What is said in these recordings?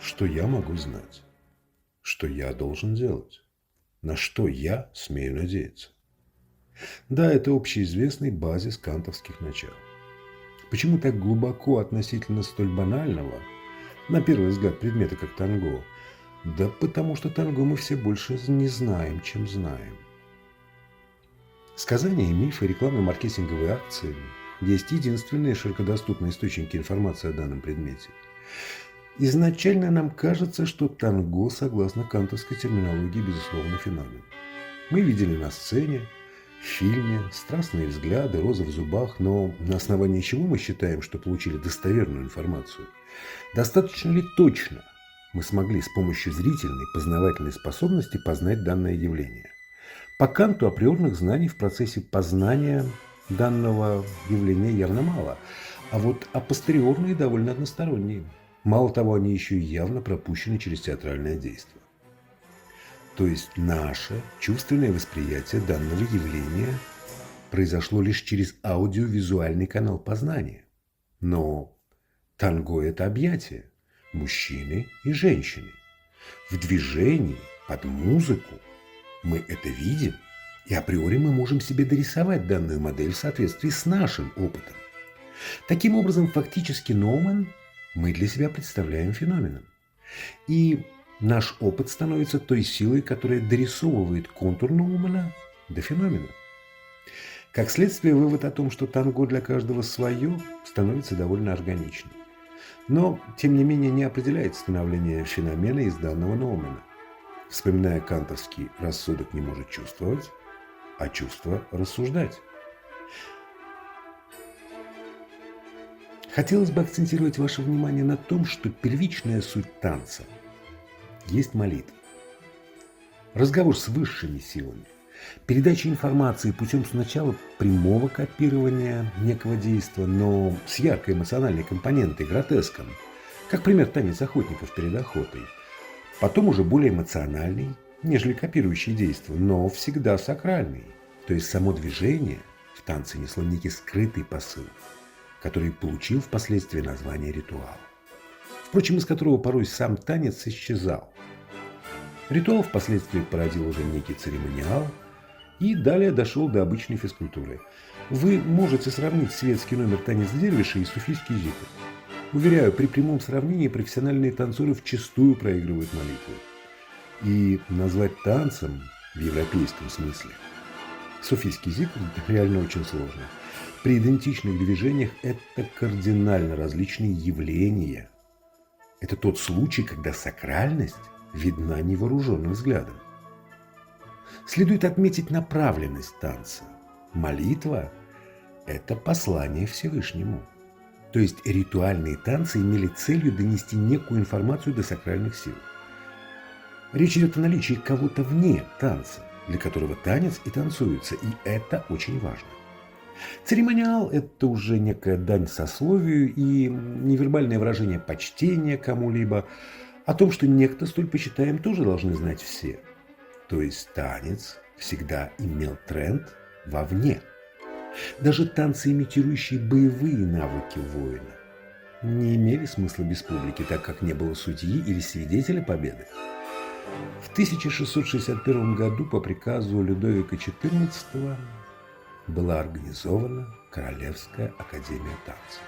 что я могу знать, что я должен делать, на что я смею надеяться. Да, это общеизвестный базис кантовских начал. Почему так глубоко относительно столь банального, на первый взгляд, предмета, как танго? Да потому что танго мы все больше не знаем, чем знаем. Сказания, мифы, рекламно-маркетинговые акции есть единственные широкодоступные источники информации о данном предмете. Изначально нам кажется, что танго, согласно кантовской терминологии, безусловно, феномен. Мы видели на сцене, в фильме, страстные взгляды, розы в зубах, но на основании чего мы считаем, что получили достоверную информацию? Достаточно ли точно мы смогли с помощью зрительной, познавательной способности познать данное явление? По Канту априорных знаний в процессе познания данного явления явно мало, а вот апостериорные довольно односторонние. Мало того, они еще и явно пропущены через театральное действие. То есть наше чувственное восприятие данного явления произошло лишь через аудиовизуальный канал познания. Но танго – это объятие мужчины и женщины. В движении, под музыку мы это видим, и априори мы можем себе дорисовать данную модель в соответствии с нашим опытом. Таким образом, фактически Ноуман мы для себя представляем феноменом. И наш опыт становится той силой, которая дорисовывает контур Ноумана до феномена. Как следствие, вывод о том, что танго для каждого свое, становится довольно органичным. Но, тем не менее, не определяет становление феномена из данного Ноумана. Вспоминая кантовский «рассудок не может чувствовать», а чувство рассуждать. Хотелось бы акцентировать ваше внимание на том, что первичная суть танца есть молитва. Разговор с высшими силами, передача информации путем сначала прямого копирования некого действия, но с яркой эмоциональной компонентой, гротеском, как пример танец охотников перед охотой, потом уже более эмоциональный, нежели копирующий действия, но всегда сакральный, то есть само движение в танце несло некий скрытый посыл, который получил впоследствии название ритуал, впрочем, из которого порой сам танец исчезал. Ритуал впоследствии породил уже некий церемониал и далее дошел до обычной физкультуры. Вы можете сравнить светский номер «Танец дервиша» и суфийский зикр. Уверяю, при прямом сравнении профессиональные танцоры вчистую проигрывают молитвы. И назвать танцем в европейском смысле суфийский зикр реально очень сложно. При идентичных движениях это кардинально различные явления. Это тот случай, когда сакральность видна невооруженным взглядом. Следует отметить направленность танца. Молитва – это послание Всевышнему. То есть ритуальные танцы имели целью донести некую информацию до сакральных сил. Речь идет о наличии кого-то вне танца, для которого танец и танцуется, и это очень важно. Церемониал – это уже некая дань сословию и невербальное выражение почтения кому-либо. О том, что некто столь почитаем, тоже должны знать все. То есть танец всегда имел тренд вовне. Даже танцы, имитирующие боевые навыки воина, не имели смысла без публики, так как не было судьи или свидетеля победы. В 1661 году по приказу Людовика XIV была организована Королевская академия танца.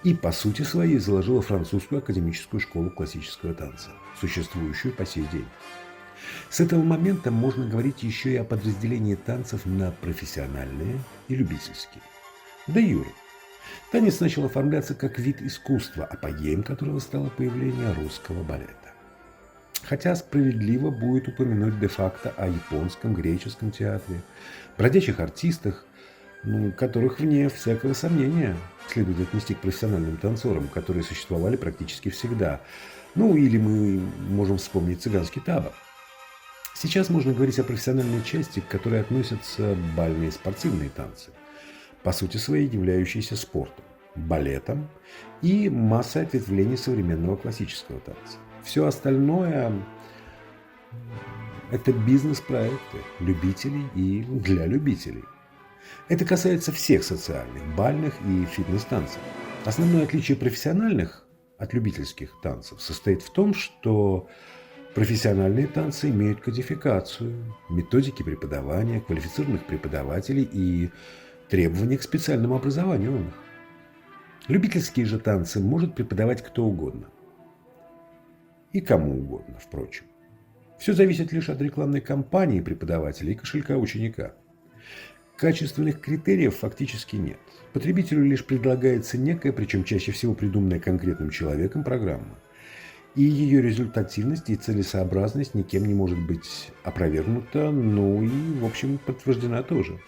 И по сути своей заложила французскую академическую школу классического танца, существующую по сей день. С этого момента можно говорить еще и о подразделении танцев на профессиональные и любительские. Де юре. Танец начал оформляться как вид искусства, апогеем которого стало появление русского балета. Хотя справедливо будет упомянуть де-факто о японском, греческом театре, бродячих артистах, которых, вне всякого сомнения, следует отнести к профессиональным танцорам, которые существовали практически всегда. Или мы можем вспомнить цыганский табор. Сейчас можно говорить о профессиональной части, к которой относятся бальные спортивные танцы, по сути своей являющиеся спортом, балетом и массой ответвлений современного классического танца. Все остальное – это бизнес-проекты любителей и для любителей. Это касается всех социальных, бальных и фитнес-танцев. Основное отличие профессиональных от любительских танцев состоит в том, что профессиональные танцы имеют кодификацию, методики преподавания, квалифицированных преподавателей и требования к специальному образованию у них. Любительские же танцы может преподавать кто угодно. И кому угодно, впрочем. Все зависит лишь от рекламной кампании преподавателя и кошелька ученика. Качественных критериев фактически нет. Потребителю лишь предлагается некая, причем чаще всего придуманная конкретным человеком, программа. И ее результативность и целесообразность никем не может быть опровергнута, ну и, в общем, подтверждена тоже.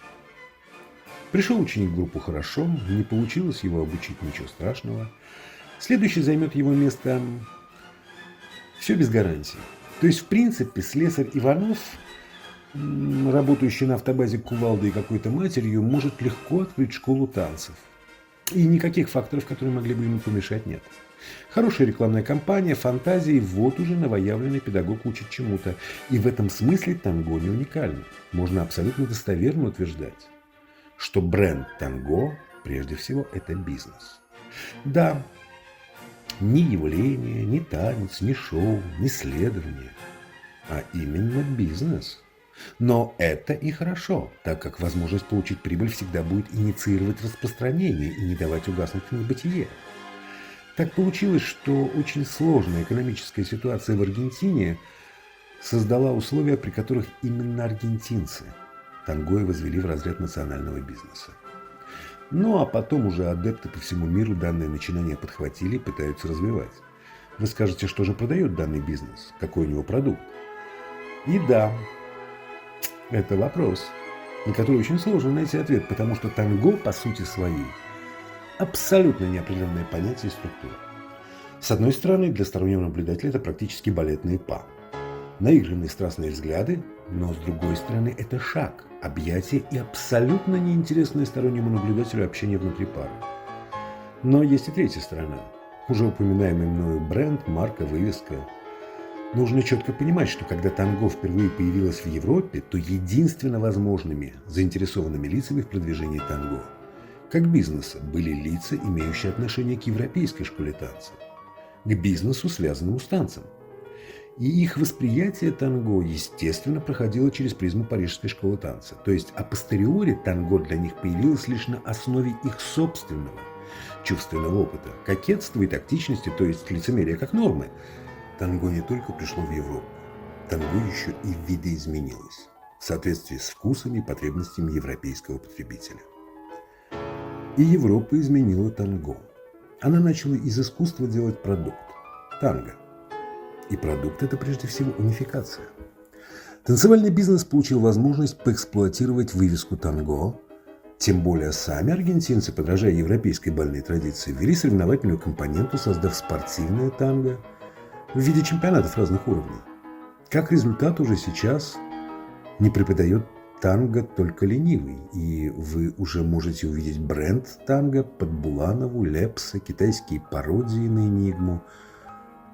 Пришел ученик в группу хорошо, не получилось его обучить, ничего страшного. Следующий займет его место. Все без гарантии. То есть, в принципе, слесарь Иванов, работающий на автобазе кувалдой и какой-то матерью, может легко открыть школу танцев. И никаких факторов, которые могли бы ему помешать, нет. Хорошая рекламная кампания, фантазии, вот уже новоявленный педагог учит чему-то. И в этом смысле танго не уникально. Можно абсолютно достоверно утверждать, что бренд танго, прежде всего, это бизнес. Да, ни явление, ни танец, ни шоу, ни следование, а именно бизнес. Но это и хорошо, так как возможность получить прибыль всегда будет инициировать распространение и не давать угаснуть в небытие. Так получилось, что очень сложная экономическая ситуация в Аргентине создала условия, при которых именно аргентинцы танго и возвели в разряд национального бизнеса. Ну а потом уже адепты по всему миру данное начинание подхватили и пытаются развивать. Вы скажете, что же продает данный бизнес? Какой у него продукт? И да, это вопрос, на который очень сложно найти ответ, потому что танго по сути своей абсолютно неопределенное понятие и структура. С одной стороны, для стороннего наблюдателя это практически балетные па. Наигранные страстные взгляды, но с другой стороны это шаг, объятие и абсолютно неинтересное стороннему наблюдателю общение внутри пары. Но есть и третья сторона. Уже упоминаемый мною бренд, марка, вывеска. Нужно четко понимать, что когда танго впервые появилось в Европе, то единственно возможными заинтересованными лицами в продвижении танго как бизнеса были лица, имеющие отношение к европейской школе танца, к бизнесу, связанному с танцем. И их восприятие танго, естественно, проходило через призму Парижской школы танца. То есть апостериори танго для них появилось лишь на основе их собственного чувственного опыта, кокетства и тактичности, то есть лицемерия как нормы. Танго не только пришло в Европу, танго еще и видоизменилось в соответствии с вкусами и потребностями европейского потребителя. И Европа изменила танго. Она начала из искусства делать продукт – танго. И продукт – это прежде всего унификация. Танцевальный бизнес получил возможность поэксплуатировать вывеску танго, тем более сами аргентинцы, подражая европейской бальной традиции, ввели соревновательную компоненту, создав спортивное танго в виде чемпионатов разных уровней. Как результат, уже сейчас не преподает танго только ленивый, и вы уже можете увидеть бренд танго под Буланову, Лепса, китайские пародии на Энигму.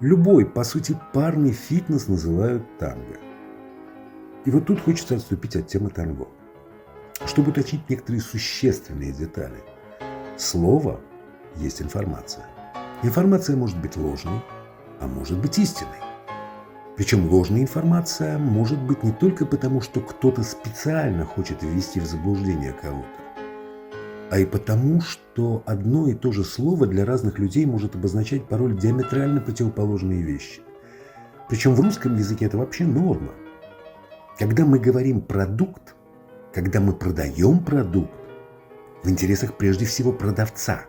Любой, по сути, парный фитнес называют танго. И вот тут хочется отступить от темы танго, чтобы уточнить некоторые существенные детали. Слово есть информация. Информация может быть ложной, а может быть истинной. Причем ложная информация может быть не только потому, что кто-то специально хочет ввести в заблуждение кого-то, а и потому, что одно и то же слово для разных людей может обозначать порой диаметрально противоположные вещи. Причем в русском языке это вообще норма. Когда мы говорим «продукт», когда мы продаем продукт, в интересах прежде всего продавца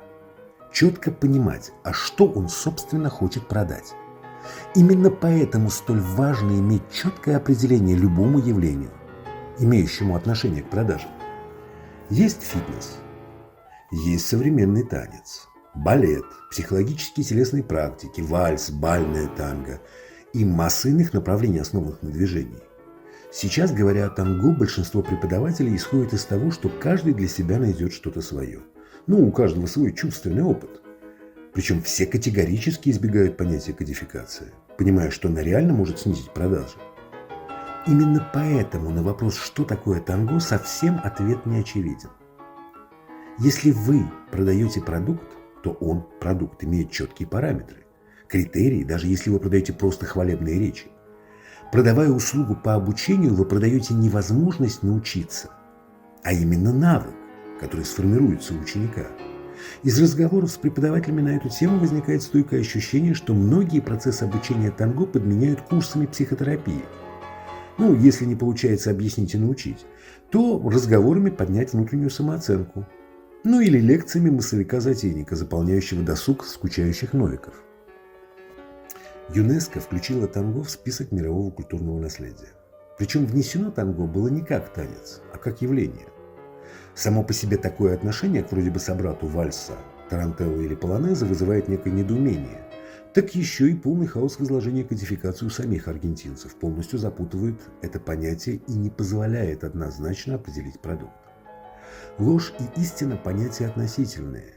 четко понимать, а что он, собственно, хочет продать. Именно поэтому столь важно иметь четкое определение любому явлению, имеющему отношение к продажам. Есть фитнес, есть современный танец, балет, психологические телесные практики, вальс, бальное танго и масса иных направлений, основанных на движении. Сейчас, говоря о танго, большинство преподавателей исходит из того, что каждый для себя найдет что-то свое. У каждого свой чувственный опыт. Причем все категорически избегают понятия кодификация, понимая, что она реально может снизить продажи. Именно поэтому на вопрос, что такое танго, совсем ответ не очевиден. Если вы продаете продукт, то продукт имеет четкие параметры. критерий, даже если вы продаете просто хвалебные речи. Продавая услугу по обучению, вы продаете не возможность научиться, а именно навык, который сформируется у ученика. Из разговоров с преподавателями на эту тему возникает стойкое ощущение, что многие процессы обучения танго подменяют курсами психотерапии. Если не получается объяснить и научить, то разговорами поднять внутреннюю самооценку. Или лекциями массовика-затейника, заполняющего досуг скучающих новиков. ЮНЕСКО включила танго в список мирового культурного наследия. Причем внесено танго было не как танец, а как явление. Само по себе такое отношение к вроде бы собрату вальса, тарантелло или полонеза вызывает некое недоумение. Так еще и полный хаос в изложении кодификации у самих аргентинцев полностью запутывает это понятие и не позволяет однозначно определить продукт. Ложь и истина – понятия относительные.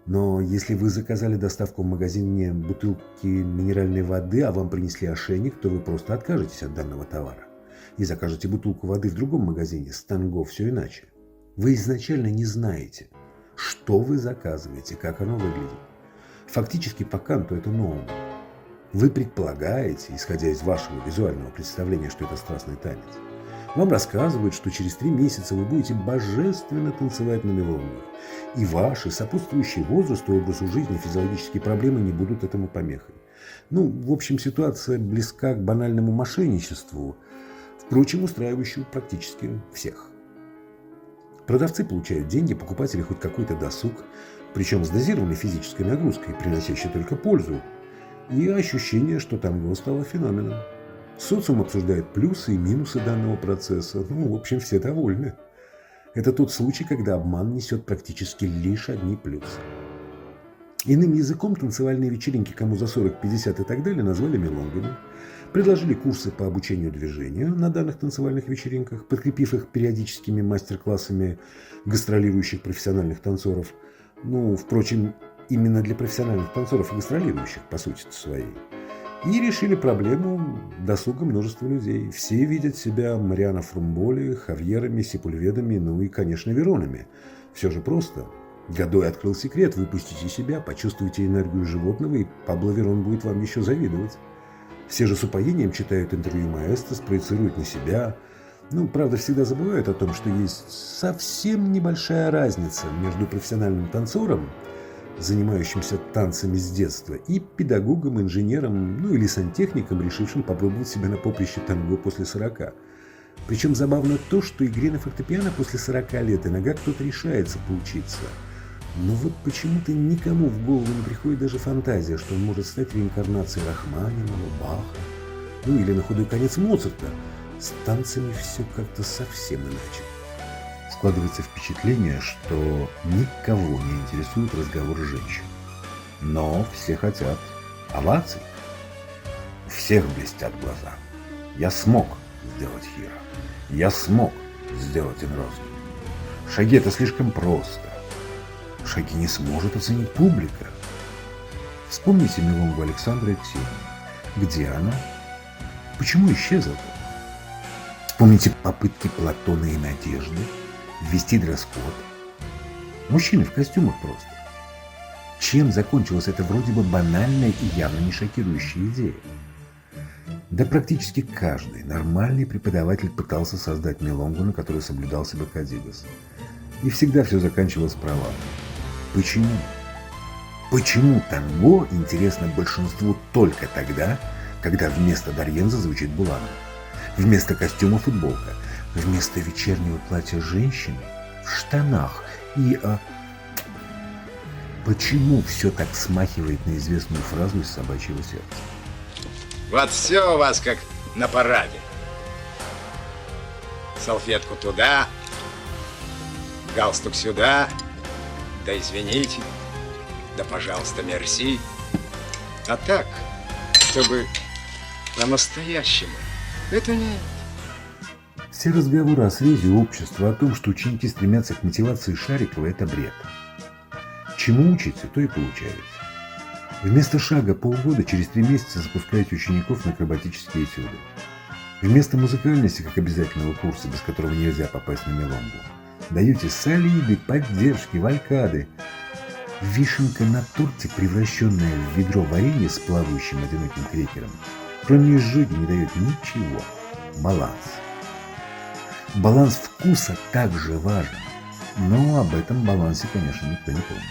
Но если вы заказали доставку в магазине бутылки минеральной воды, а вам принесли ошейник, то вы просто откажетесь от данного товара и закажете бутылку воды в другом магазине. С танго все иначе. Вы изначально не знаете, что вы заказываете, как оно выглядит. Фактически по канту это норма. Вы предполагаете, исходя из вашего визуального представления, что это страстный танец. Вам рассказывают, что через 3 месяца вы будете божественно танцевать на мелонгах, и ваши сопутствующие возрасту, образу жизни, физиологические проблемы не будут этому помехой. В общем, ситуация близка к банальному мошенничеству, впрочем, устраивающему практически всех. Продавцы получают деньги, покупатели хоть какой-то досуг, причем с дозированной физической нагрузкой, приносящей только пользу, и ощущение, что танго стало феноменом. Социум обсуждает плюсы и минусы данного процесса. В общем, все довольны. Это тот случай, когда обман несет практически лишь одни плюсы. Иным языком танцевальные вечеринки, кому за 40, 50 и так далее, назвали мелонгами. Предложили курсы по обучению движению на данных танцевальных вечеринках, подкрепив их периодическими мастер-классами гастролирующих профессиональных танцоров. Впрочем, именно для профессиональных танцоров и гастролирующих, по сути своей. И решили проблему досуга множества людей. Все видят себя Мариано Фрумболи, Хавьерами, Сепульведами, и, конечно, Веронами. Все же просто. Годой открыл секрет, выпустите себя, почувствуйте энергию животного, и Пабло Верон будет вам еще завидовать. Все же с упоением читают интервью маэстро, спроецируют на себя. Правда, всегда забывают о том, что есть совсем небольшая разница между профессиональным танцором, занимающимся танцами с детства, и педагогом, инженером, или сантехником, решившим попробовать себя на поприще танго после 40. Причем забавно то, что игре на фортепиано после 40 лет иногда кто-то решается поучиться. Но почему-то никому в голову не приходит даже фантазия, что он может стать реинкарнацией Рахманинова, Баха, или на худой конец Моцарта. С танцами все как-то совсем иначе. Складывается впечатление, что никого не интересует разговор женщин. Но все хотят оваций. У всех блестят глаза. Я смог сделать Хиро. Я смог сделать Инрозу. Шаги — это слишком просто. Шаги не сможет оценить публика. Вспомните мелонгу Александра Тени. Где она? Почему исчезла-то? Вспомните попытки Платона и Надежды ввести дресс-код. Мужчины в костюмах просто. Чем закончилась эта вроде бы банальная и явно не шокирующая идея? Да практически каждый нормальный преподаватель пытался создать мелонгу, на которой соблюдался бы Кадигас. И всегда все заканчивалось провалом. Почему? Почему танго интересно большинству только тогда, когда вместо Дарьенза звучит Буланова? Вместо костюма футболка, вместо вечернего платья женщины в штанах. И почему все так смахивает на известную фразу из «Собачьего сердца»? Вот все у вас как на параде. Салфетку туда, галстук сюда, да извините, да пожалуйста, мерси. А так, чтобы по-настоящему, это нет. Все разговоры о связи общества, о том, что ученики стремятся к мотивации Шарикова, это бред. Чему учите, то и получается. Вместо шага полгода через 3 месяца запускаете учеников на акробатические этюды. Вместо музыкальности, как обязательного курса, без которого нельзя попасть на мелонгу, даете солиды, поддержки, валькады. Вишенка на торте, превращенная в ведро варенья с плавающим одиноким крекером, кроме изжоги не дает ничего. Баланс. Баланс вкуса также важен, но об этом балансе, конечно, никто не помнит.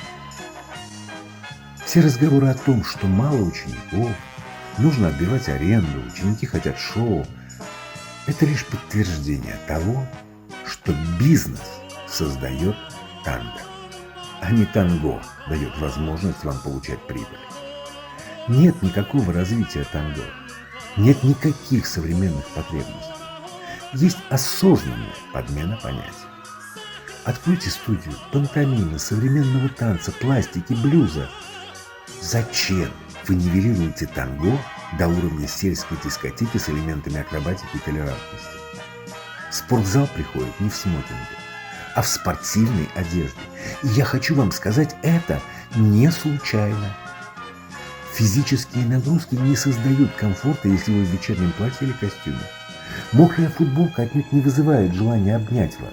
Все разговоры о том, что мало учеников, нужно отбивать аренду, ученики хотят шоу, это лишь подтверждение того, что бизнес создает танго, а не танго дает возможность вам получать прибыль. Нет никакого развития танго, нет никаких современных потребностей. Есть осознанная подмена понятий. Откройте студию пантомимы, современного танца, пластики, блюза. Зачем вы нивелируете танго до уровня сельской дискотеки с элементами акробатики и толерантности? В спортзал приходят не в смокинге, а в спортивной одежде. И я хочу вам сказать, это не случайно. Физические нагрузки не создают комфорта, если вы в вечернем платье или костюме. Мокрая футболка отнюдь не вызывает желания обнять вас.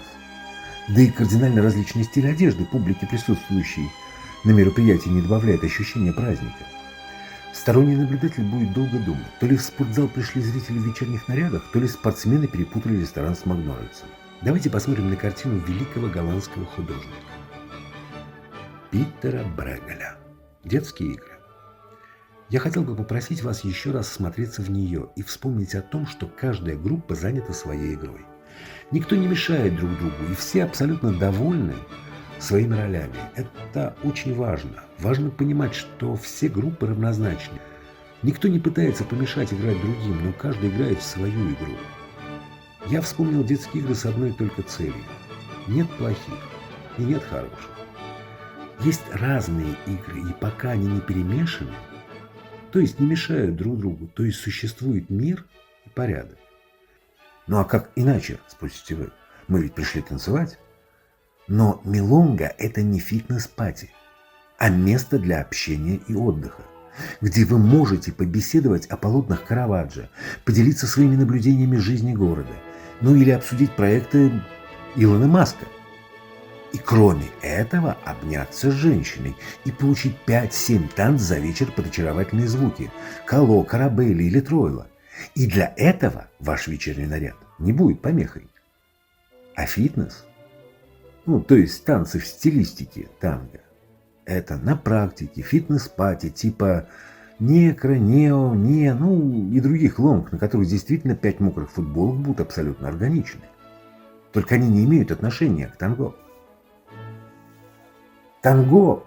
Да и кардинально различный стиль одежды публики, присутствующей на мероприятии, не добавляет ощущения праздника. Сторонний наблюдатель будет долго думать, то ли в спортзал пришли зрители в вечерних нарядах, то ли спортсмены перепутали ресторан с Макдональдсом. Давайте посмотрим на картину великого голландского художника Питера Брегеля «Детские игры». Я хотел бы попросить вас еще раз смотреться в нее и вспомнить о том, что каждая группа занята своей игрой. Никто не мешает друг другу, и все абсолютно довольны своими ролями. Это очень важно. Важно понимать, что все группы равнозначны. Никто не пытается помешать играть другим, но каждый играет в свою игру. Я вспомнил детские игры с одной только целью. Нет плохих и нет хороших. Есть разные игры, и пока они не перемешаны, то есть не мешают друг другу, то есть существует мир и порядок. Ну а как иначе, спросите вы? Мы ведь пришли танцевать. Но милонга – это не фитнес-пати, а место для общения и отдыха, где вы можете побеседовать о полотнах Караваджо, поделиться своими наблюдениями жизни города, ну или обсудить проекты Илона Маска. И кроме этого обняться с женщиной и получить 5-7 танц за вечер под очаровательные звуки Кало, Карабелли или Тройла. И для этого ваш вечерний наряд не будет помехой. А фитнес, то есть танцы в стилистике танго, это на практике фитнес-пати типа некро, нео, не, и других лонг, на которых действительно 5 мокрых футболок будут абсолютно органичны. Только они не имеют отношения к танго. Танго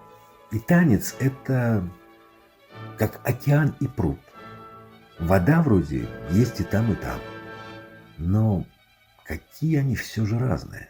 и танец – это как океан и пруд. Вода вроде есть и там, но какие они все же разные.